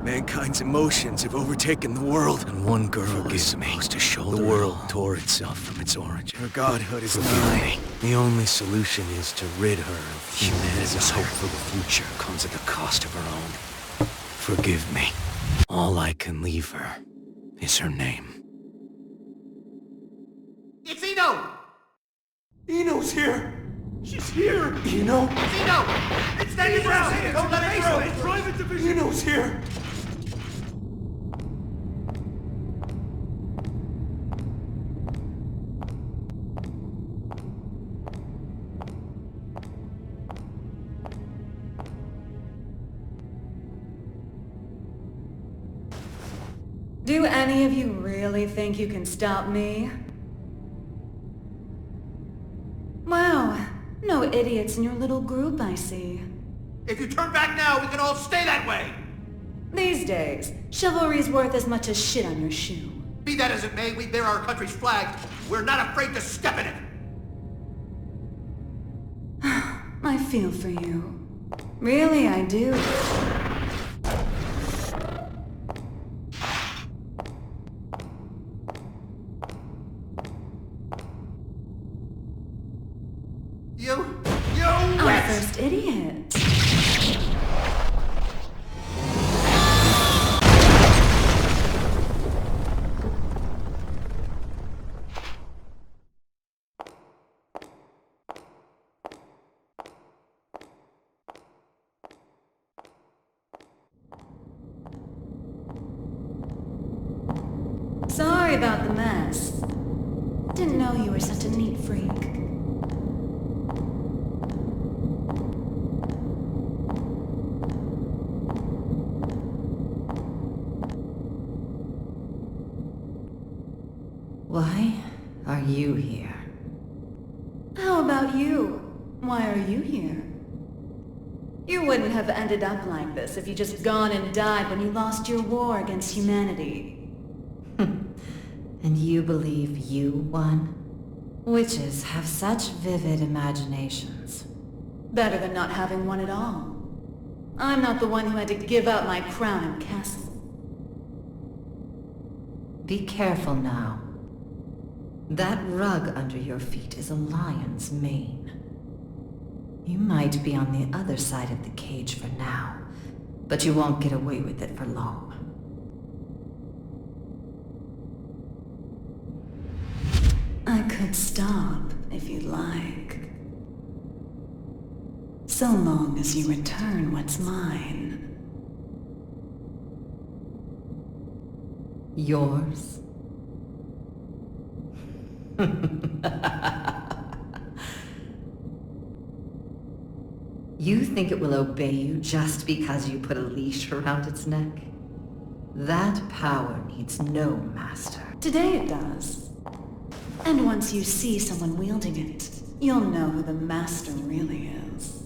Mankind's emotions have overtaken the world, and one girl is supposed to shoulder the world tore itself from its origin. Her godhood is nigh. The only solution is to rid her of humanity's hope for the future comes at the cost of her own. Forgive me. All I can leave her is her name. It's Ino! Ino's here! She's here! Ino? It's Ino! It's Danny Brown! Don't let it through! It's private division! Ino's here! Do any of you really think you can stop me? Wow, no idiots in your little group, I see. If you turn back now, we can all stay that way! These days, chivalry's worth as much as shit on your shoe. Be that as it may, we bear our country's flag. We're not afraid to step in it! I feel for you. Really, I do. Our first idiot. Sorry about the mess. Didn't know you were such a neat freak. Why are you here? How about you? Why are you here? You wouldn't have ended up like this if you just gone and died when you lost your war against humanity. And you believe you won? Witches have such vivid imaginations. Better than not having one at all. I'm not the one who had to give up my crown and castle. Be careful now. That rug under your feet is a lion's mane. You might be on the other side of the cage for now, but you won't get away with it for long. I could stop, if you'd like. So long as you return what's mine. Yours? You think it will obey you just because you put a leash around its neck? That power needs no master. Today it does. And once you see someone wielding it, you'll know who the master really is.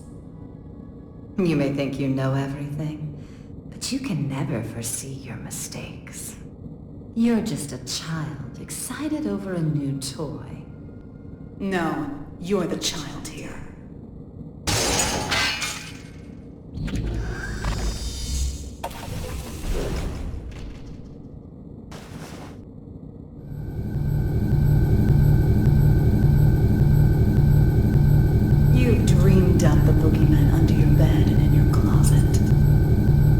You may think you know everything, but you can never foresee your mistakes. You're just a child excited over a new toy. No, you're the child here. You've dreamed up the boogeyman under your bed and in your closet.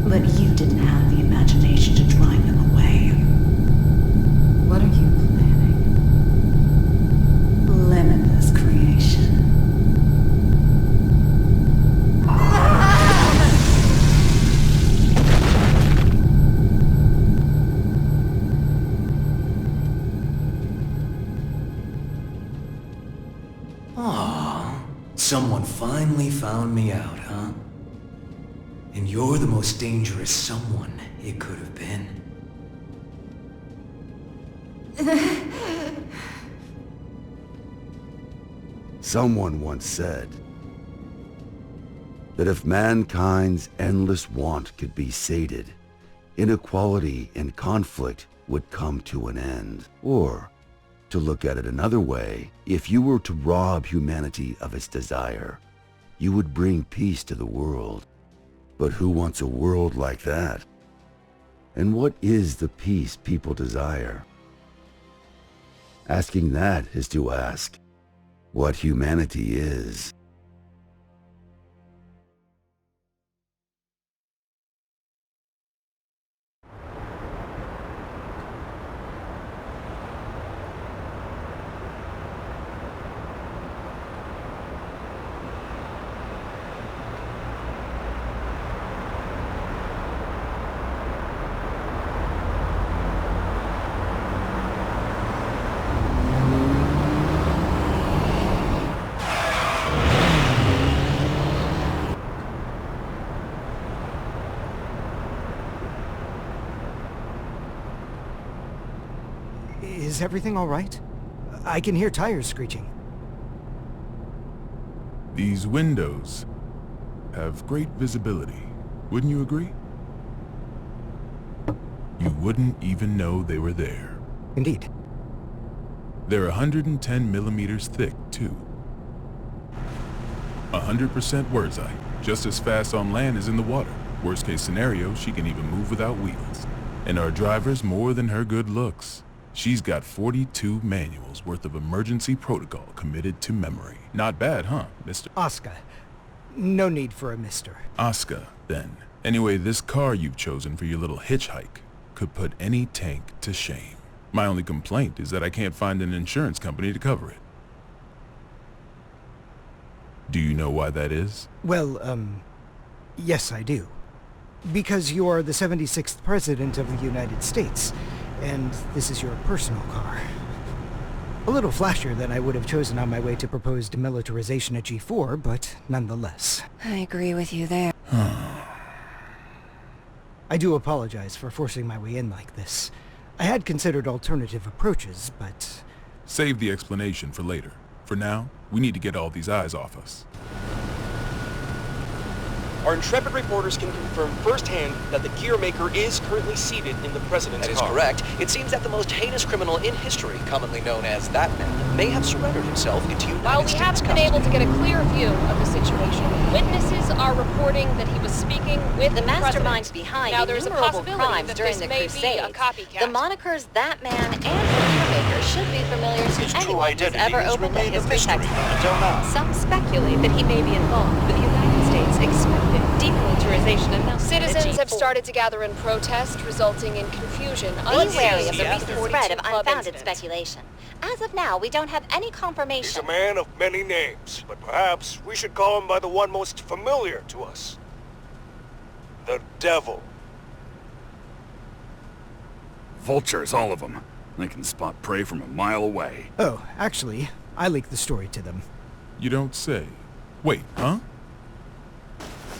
But you didn't have the imagination to drive them away. What are you planning? Limitless creation. Aw, someone finally found me out, huh? And you're the most dangerous someone it could have been. Someone once said that if mankind's endless want could be sated, inequality and conflict would come to an end. Or, to look at it another way, if you were to rob humanity of its desire, you would bring peace to the world. But who wants a world like that? And what is the peace people desire? Asking that is to ask what humanity is. Is everything all right? I can hear tires screeching. These windows have great visibility. Wouldn't you agree? You wouldn't even know they were there. Indeed. They're 110 millimeters thick, too. 100% Wurdzite, just as fast on land as in the water. Worst case scenario, she can even move without wheels. And our driver's more than her good looks. She's got 42 manuals worth of emergency protocol committed to memory. Not bad, huh, Mr. Asuka. No need for a mister. Asuka, then. Anyway, this car you've chosen for your little hitchhike could put any tank to shame. My only complaint is that I can't find an insurance company to cover it. Do you know why that is? Well, yes I do. Because you are the 76th President of the United States, and this is your personal car. A little flashier than I would have chosen on my way to proposed demilitarization at G4, but nonetheless. I agree with you there. I do apologize for forcing my way in like this. I had considered alternative approaches, but... Save the explanation for later. For now, we need to get all these eyes off us. Our intrepid reporters can confirm firsthand that the gear maker is currently seated in the president's car. That is correct. It seems that the most heinous criminal in history, commonly known as that man, may have surrendered himself into United While we States haven't been custody. able to get a clear view of the situation, witnesses are reporting that he was speaking with The mastermind president. behind Now, there's a innumerable possibility crimes that during this the may Crusades. be a copycat. The monikers That Man and the Gear Maker should be familiar to His true anyone who's identity ever has opened a remained a history mystery textbook. until now. Some speculate that he may be involved with the United States expected demilitarization announcement. Citizens at have G4. started to gather in protest, resulting in confusion. Be wary of the uneasy recent after spread of 42 club unfounded incidents. speculation. As of now, we don't have any He's confirmation. a man of many names, but perhaps we should call him by the one most familiar to us. The Devil. Vultures, all of them. They can spot prey from a mile away. Oh, actually, I leaked the story to them. You don't say. Wait, huh?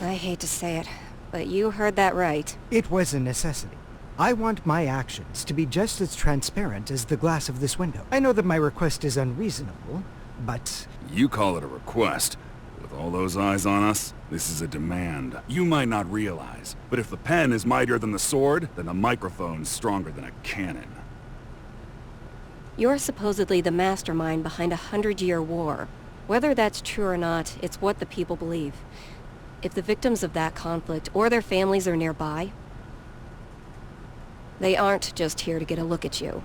I hate to say it, but you heard that right. It was a necessity. I want my actions to be just as transparent as the glass of this window. I know that my request is unreasonable, but... You call it a request. With all those eyes on us, this is a demand. You might not realize, but if the pen is mightier than the sword, then the microphone's stronger than a cannon. You're supposedly the mastermind behind a 100-year war. Whether that's true or not, it's what the people believe. If the victims of that conflict or their families are nearby, they aren't just here to get a look at you.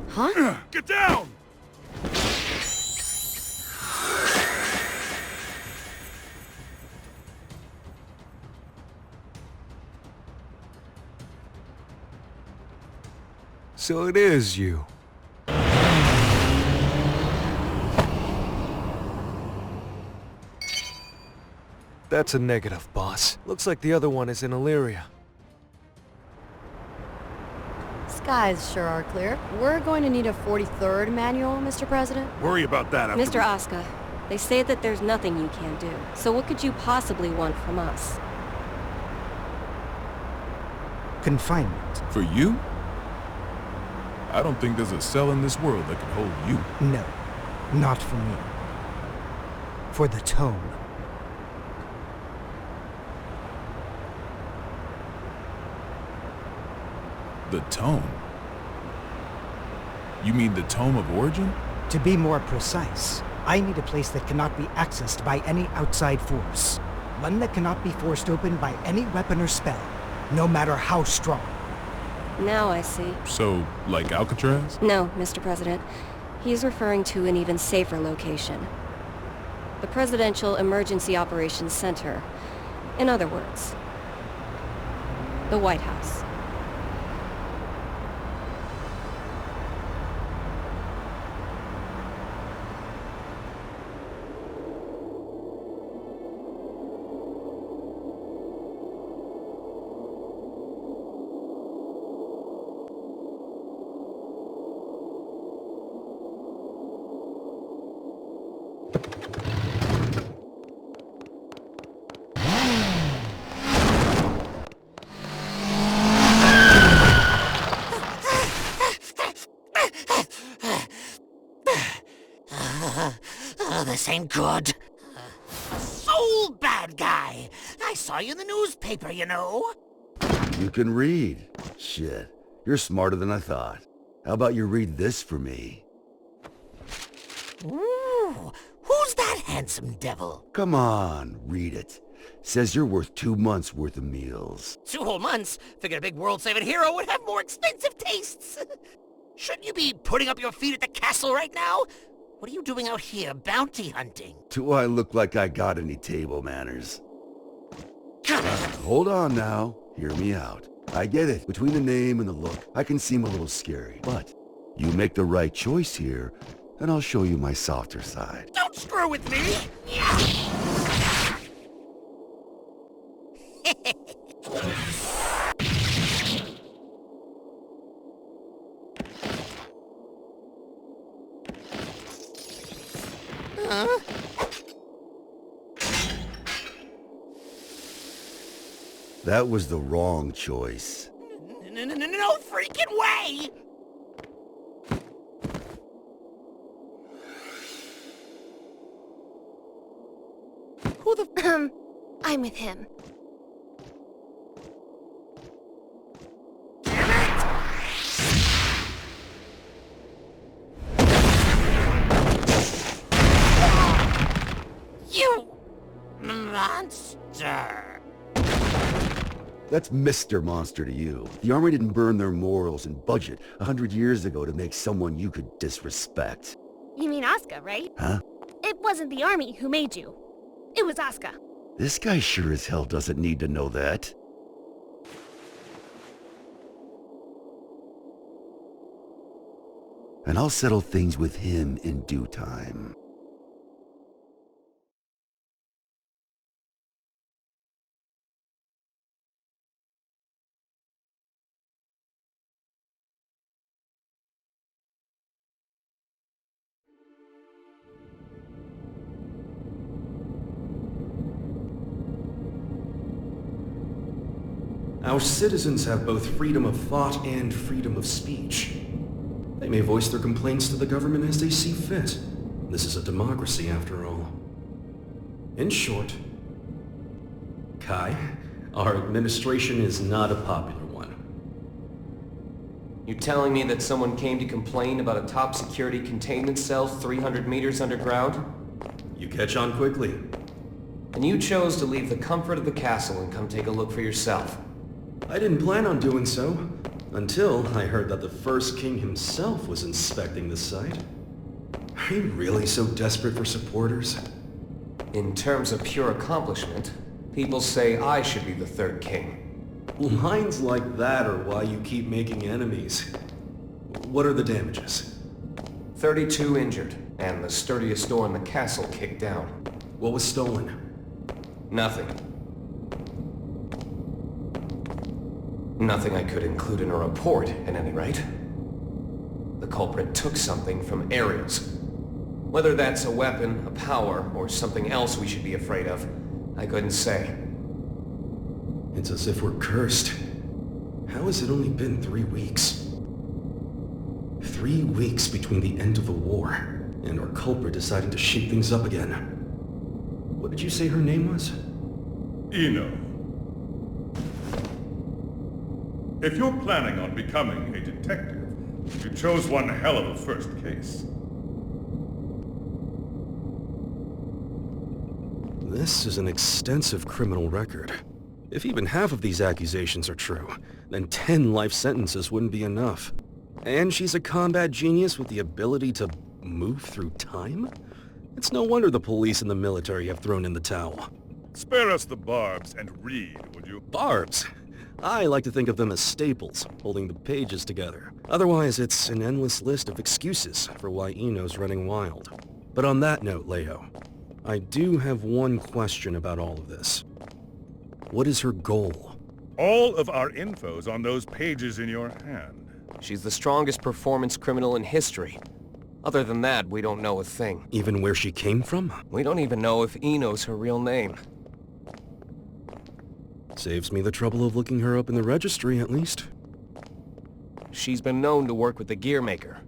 Huh? Get down! So it is you. That's a negative, boss. Looks like the other one is in Illyria. Skies sure are clear. We're going to need a 43rd manual, Mr. President. Worry about that after Mr. Asuka, they say that there's nothing you can't do. So what could you possibly want from us? Confinement. For you? I don't think there's a cell in this world that could hold you. No, not for me. For the tome. The Tome? You mean the Tome of Origin? To be more precise, I need a place that cannot be accessed by any outside force. One that cannot be forced open by any weapon or spell, no matter how strong. Now I see. So, like Alcatraz? No, Mr. President. He's referring to an even safer location. The Presidential Emergency Operations Center. In other words, the White House. This ain't good. Sol Badguy! I saw you in the newspaper, you know. You can read. Shit, you're smarter than I thought. How about you read this for me? Ooh, who's that handsome devil? Come on, read it. Says you're worth 2 months' worth of meals. 2 whole months? Figured a big world-saving hero would have more expensive tastes. Shouldn't you be putting up your feet at the castle right now? What are you doing out here, bounty hunting? Do I look like I got any table manners? Hold on now. Hear me out. I get it. Between the name and the look, I can seem a little scary. But you make the right choice here, and I'll show you my softer side. Don't screw with me! Huh? That was the wrong choice. No freaking way! Who the... I'm with him. You... monster! That's Mr. Monster to you. The army didn't burn their morals and budget 100 years ago to make someone you could disrespect. You mean Asuka, right? Huh? It wasn't the army who made you. It was Asuka. This guy sure as hell doesn't need to know that. And I'll settle things with him in due time. Our citizens have both freedom of thought and freedom of speech. They may voice their complaints to the government as they see fit. This is a democracy, after all. In short, Kai, our administration is not a popular one. You telling me that someone came to complain about a top security containment cell 300 meters underground? You catch on quickly. And you chose to leave the comfort of the castle and come take a look for yourself. I didn't plan on doing so, until I heard that the first king himself was inspecting the site. Are you really so desperate for supporters? In terms of pure accomplishment, people say I should be the third king. Lines like that are why you keep making enemies. What are the damages? 32 injured, and the sturdiest door in the castle kicked down. What was stolen? Nothing. Nothing I could include in a report, at any rate. The culprit took something from Ariels. Whether that's a weapon, a power, or something else we should be afraid of, I couldn't say. It's as if we're cursed. How has it only been 3 weeks? 3 weeks between the end of the war and our culprit deciding to shake things up again. What did you say her name was? Eno. If you're planning on becoming a detective, you chose one hell of a first case. This is an extensive criminal record. If even half of these accusations are true, then 10 life sentences wouldn't be enough. And she's a combat genius with the ability to move through time? It's no wonder the police and the military have thrown in the towel. Spare us the barbs and read, would you? Barbs? I like to think of them as staples, holding the pages together. Otherwise, it's an endless list of excuses for why Eno's running wild. But on that note, Leo, I do have one question about all of this. What is her goal? All of our info's on those pages in your hand. She's the strongest performance criminal in history. Other than that, we don't know a thing. Even where she came from? We don't even know if Eno's her real name. Saves me the trouble of looking her up in the registry, at least. She's been known to work with the gear maker.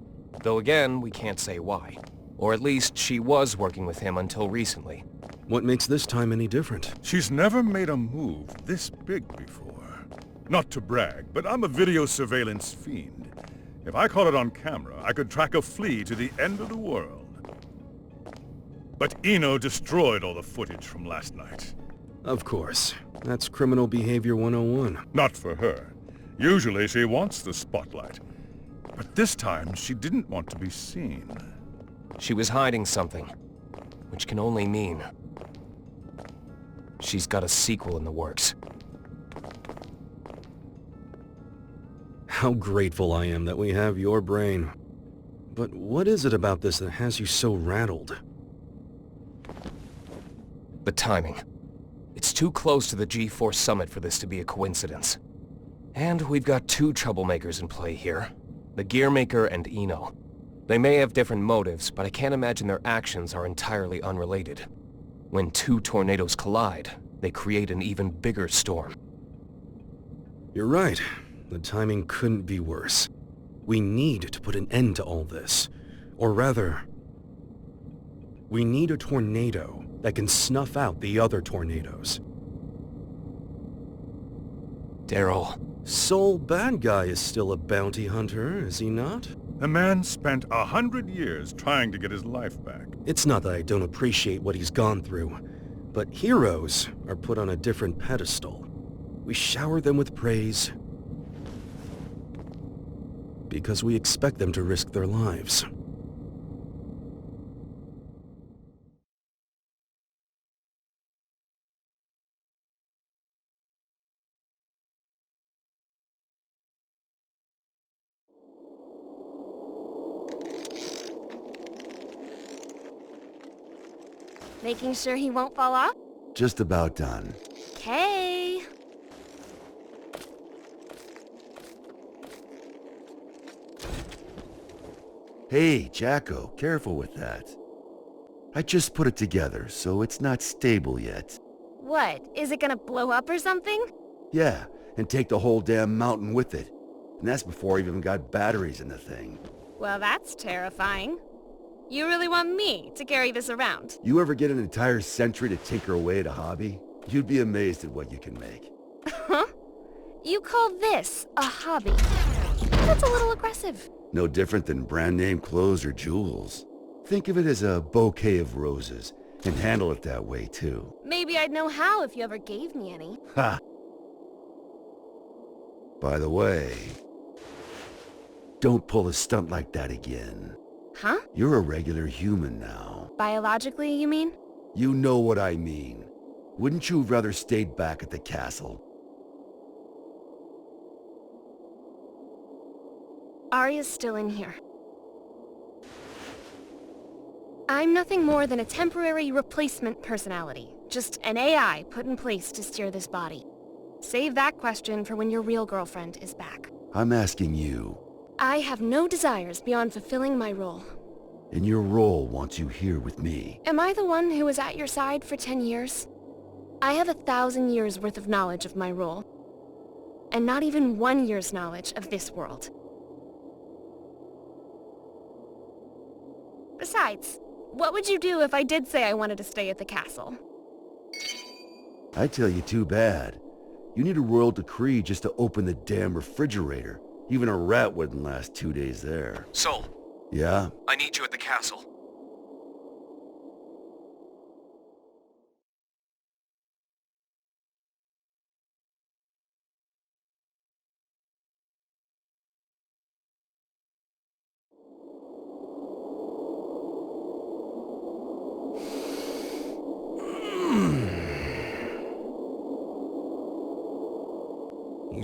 Though again, we can't say why. Or at least she was working with him until recently. What makes this time any different? She's never made a move this big before. Not to brag, but I'm a video surveillance fiend. If I caught it on camera, I could track a flea to the end of the world. But Eno destroyed all the footage from last night. Of course. That's criminal behavior 101. Not for her. Usually she wants the spotlight. But this time she didn't want to be seen. She was hiding something, which can only mean she's got a sequel in the works. How grateful I am that we have your brain. But what is it about this that has you so rattled? The timing. It's too close to the G4 summit for this to be a coincidence. And we've got two troublemakers in play here. The gear maker and Eno. They may have different motives, but I can't imagine their actions are entirely unrelated. When two tornadoes collide, they create an even bigger storm. You're right. The timing couldn't be worse. We need to put an end to all this. Or rather, we need a tornado that can snuff out the other tornadoes. Daryl. Sol Badguy is still a bounty hunter, is he not? The man spent 100 years trying to get his life back. It's not that I don't appreciate what he's gone through, but heroes are put on a different pedestal. We shower them with praise because we expect them to risk their lives. Making sure he won't fall off? Just about done. Okay. Hey, Jacko, careful with that. I just put it together, so it's not stable yet. What? Is it gonna blow up or something? Yeah, and take the whole damn mountain with it. And that's before I even got batteries in the thing. Well, that's terrifying. You really want me to carry this around? You ever get an entire century to tinker away at a hobby? You'd be amazed at what you can make. Huh? You call this a hobby? That's a little aggressive. No different than brand name clothes or jewels. Think of it as a bouquet of roses, and handle it that way too. Maybe I'd know how if you ever gave me any. Ha! By the way, don't pull a stunt like that again. Huh? You're a regular human now. Biologically, you mean? You know what I mean. Wouldn't you have rather stayed back at the castle? Arya's still in here. I'm nothing more than a temporary replacement personality. Just an AI put in place to steer this body. Save that question for when your real girlfriend is back. I'm asking you. I have no desires beyond fulfilling my role. And your role wants you here with me. Am I the one who was at your side for 10 years? I have 1,000 years worth of knowledge of my role. And not even 1 year's knowledge of this world. Besides, what would you do if I did say I wanted to stay at the castle? I tell you, too bad. You need a royal decree just to open the damn refrigerator. Even a rat wouldn't last 2 days there. Sol. Yeah? I need you at the castle.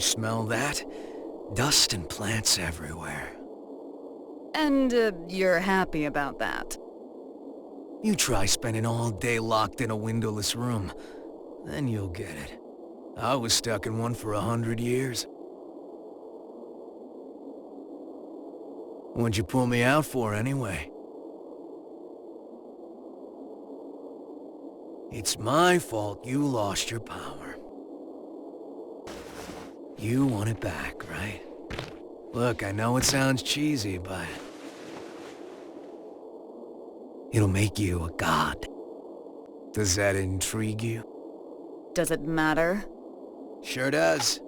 You smell that? Dust and plants everywhere. And, you're happy about that? You try spending all day locked in a windowless room. Then you'll get it. I was stuck in one for 100 years. What'd you pull me out for, anyway? It's my fault you lost your power. You want it back, right? Look, I know it sounds cheesy, but... it'll make you a god. Does that intrigue you? Does it matter? Sure does.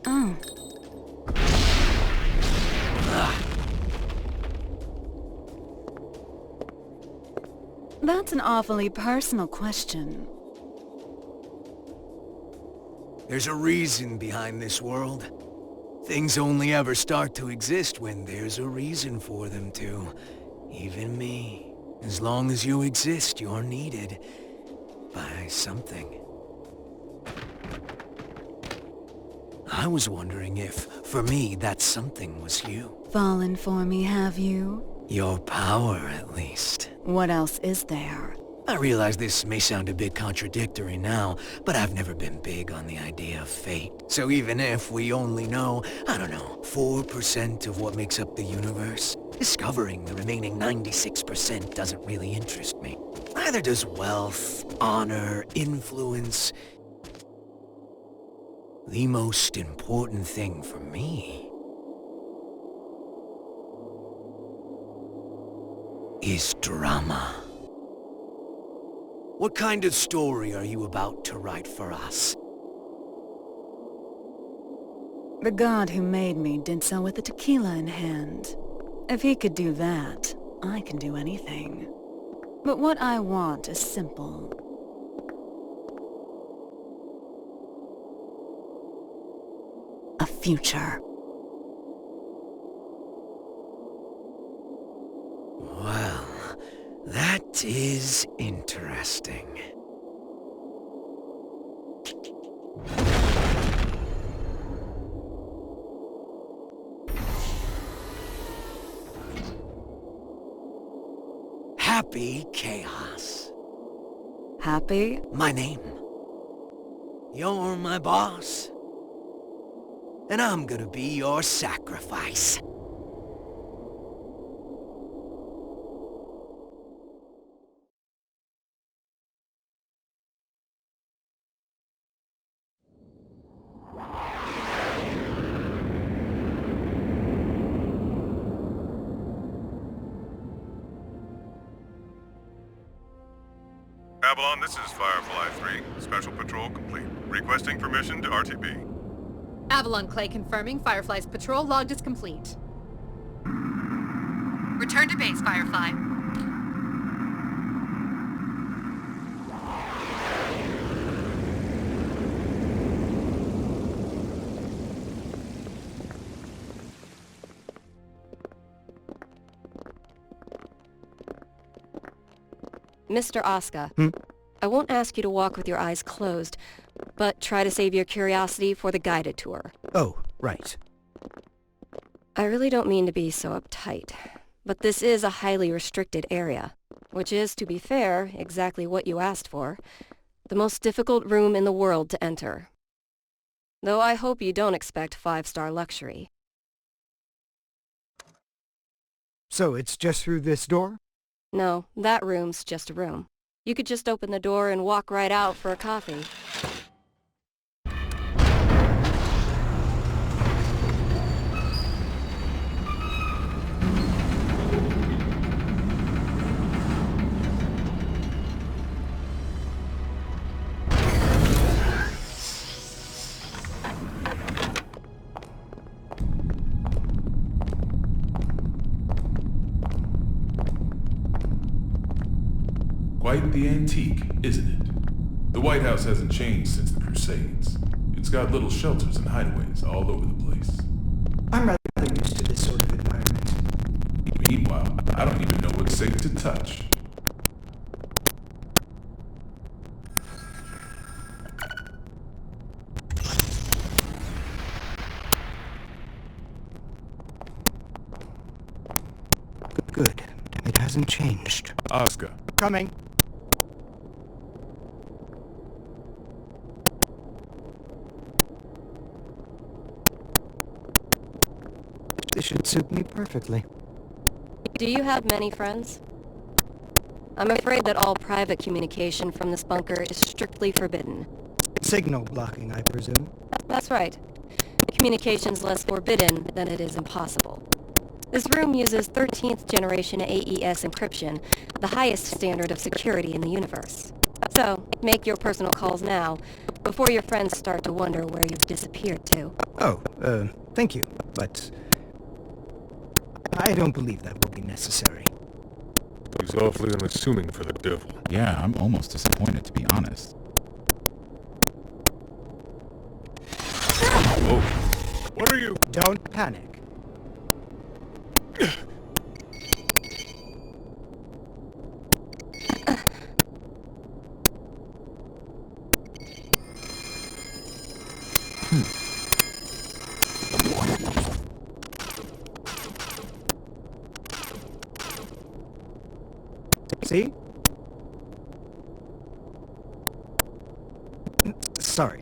Oh. That's an awfully personal question. There's a reason behind this world. Things only ever start to exist when there's a reason for them to. Even me. As long as you exist, you're needed by something. I was wondering if, for me, that something was you. Fallen for me, have you? Your power, at least. What else is there? I realize this may sound a bit contradictory now, but I've never been big on the idea of fate. So even if we only know, I don't know, 4% of what makes up the universe, discovering the remaining 96% doesn't really interest me. Neither does wealth, honor, influence. The most important thing for me is drama. What kind of story are you about to write for us? The god who made me did so with a tequila in hand. If he could do that, I can do anything. But what I want is simple. A future. Well, that is interesting. Happy Chaos. Happy? My name. You're my boss. And I'm gonna be your sacrifice. Avalon, this is Firefly 3. Special patrol complete. Requesting permission to RTB. Avalon Clay confirming Firefly's patrol logged is complete. Return to base, Firefly. Mr. Asuka, I won't ask you to walk with your eyes closed, but try to save your curiosity for the guided tour. Oh, right. I really don't mean to be so uptight, but this is a highly restricted area, which is, to be fair, exactly what you asked for. The most difficult room in the world to enter. Though I hope you don't expect 5-star luxury. So it's just through this door? No, that room's just a room. You could just open the door and walk right out for a coffee. Quite the antique, isn't it? The White House hasn't changed since the Crusades. It's got little shelters and hideaways all over the place. I'm rather used to this sort of environment. Meanwhile, I don't even know what's safe to touch. hasn't changed. Asuka. Coming. This should suit me perfectly. Do you have many friends? I'm afraid that all private communication from this bunker is strictly forbidden. Signal blocking, I presume? That's right. Communication's less forbidden than it is impossible. This room uses 13th generation AES encryption, the highest standard of security in the universe. So, make your personal calls now, before your friends start to wonder where you've disappeared to. Oh, thank you, but I don't believe that will be necessary. He's awfully unassuming for the devil. Yeah, I'm almost disappointed, to be honest. Whoa. What are you? Don't panic. See? Sorry.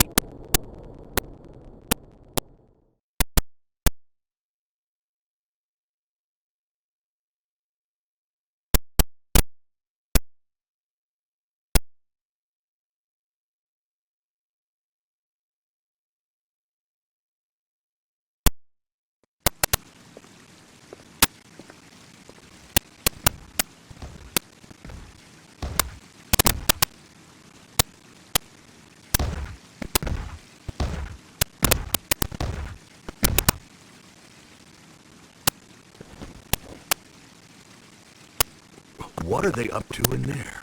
What are they up to in there?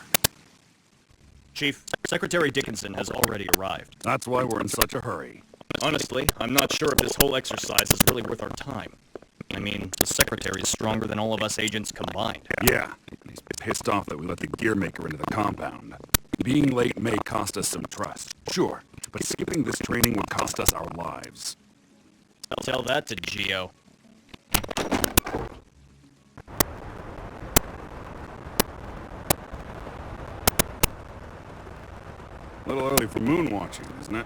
Chief, Secretary Dickinson has already arrived. That's why we're in such a hurry. Honestly, I'm not sure if this whole exercise is really worth our time. I mean, the Secretary is stronger than all of us agents combined. Yeah, he's pissed off that we let the gear maker into the compound. Being late may cost us some trust, sure, but skipping this training would cost us our lives. I'll tell that to Geo. A little early for moon watching, isn't it?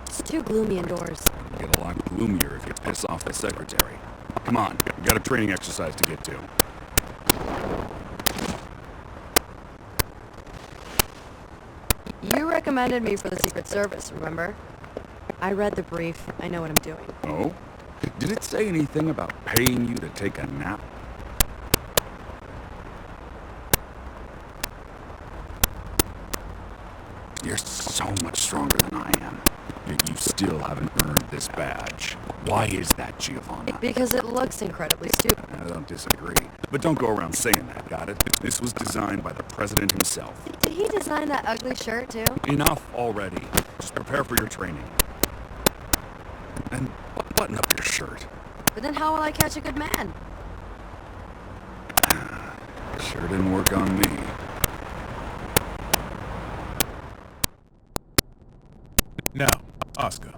It's too gloomy indoors. It'll get a lot gloomier if you piss off the Secretary. Come on, we got a training exercise to get to. You recommended me for the Secret Service, remember? I read the brief. I know what I'm doing. Oh? Did it say anything about paying you to take a nap? You're so much stronger than I am. Yet you still haven't earned this badge. Why is that, Giovanna? Because it looks incredibly stupid. I don't disagree. But don't go around saying that, got it? This was designed by the President himself. Did he design that ugly shirt, too? Enough already. Just prepare for your training. And button up your shirt. But then how will I catch a good man? Sure didn't work on me. Now, Asuka.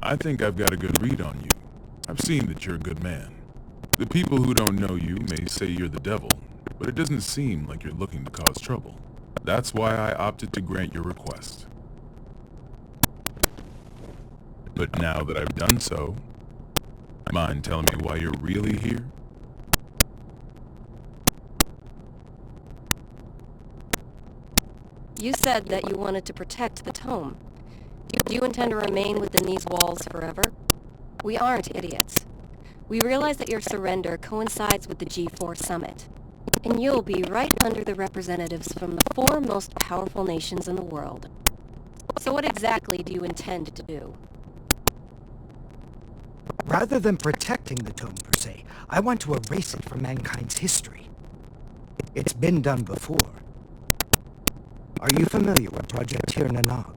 I think I've got a good read on you. I've seen that you're a good man. The people who don't know you may say you're the devil, but it doesn't seem like you're looking to cause trouble. That's why I opted to grant your request. But now that I've done so, mind telling me why you're really here? You said that you wanted to protect the tome. Do you intend to remain within these walls forever? We aren't idiots. We realize that your surrender coincides with the G4 summit, and you'll be right under the representatives from the 4 most powerful nations in the world. So what exactly do you intend to do? Rather than protecting the tome per se, I want to erase it from mankind's history. It's been done before. Are you familiar with Project Tir Nanog?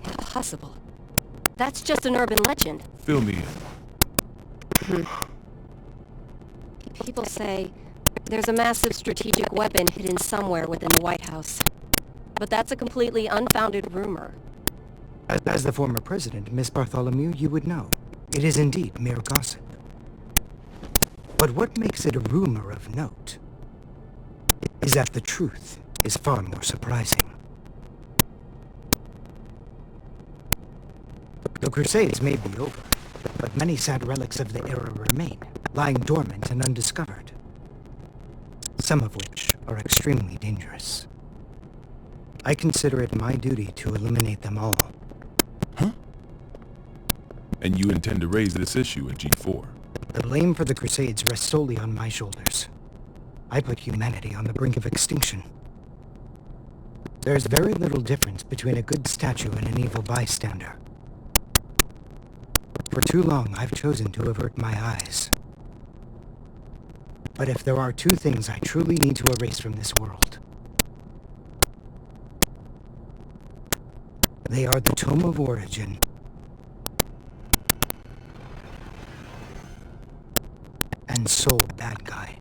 Impossible. That's just an urban legend. Fill me in. People say There's a massive strategic weapon hidden somewhere within the White House. But that's a completely unfounded rumor. As the former president, Miss Bartholomew, you would know. It is indeed mere gossip. But what makes it a rumor of note is that the truth is far more surprising. The Crusades may be over, but many sad relics of the era remain, lying dormant and undiscovered. Some of which are extremely dangerous. I consider it my duty to eliminate them all. Huh? And you intend to raise this issue at G4? The blame for the Crusades rests solely on my shoulders. I put humanity on the brink of extinction. There's very little difference between a good statue and an evil bystander. For too long, I've chosen to avert my eyes. But if there are two things I truly need to erase from this world, they are the Tomo of Origin and Sol Badguy.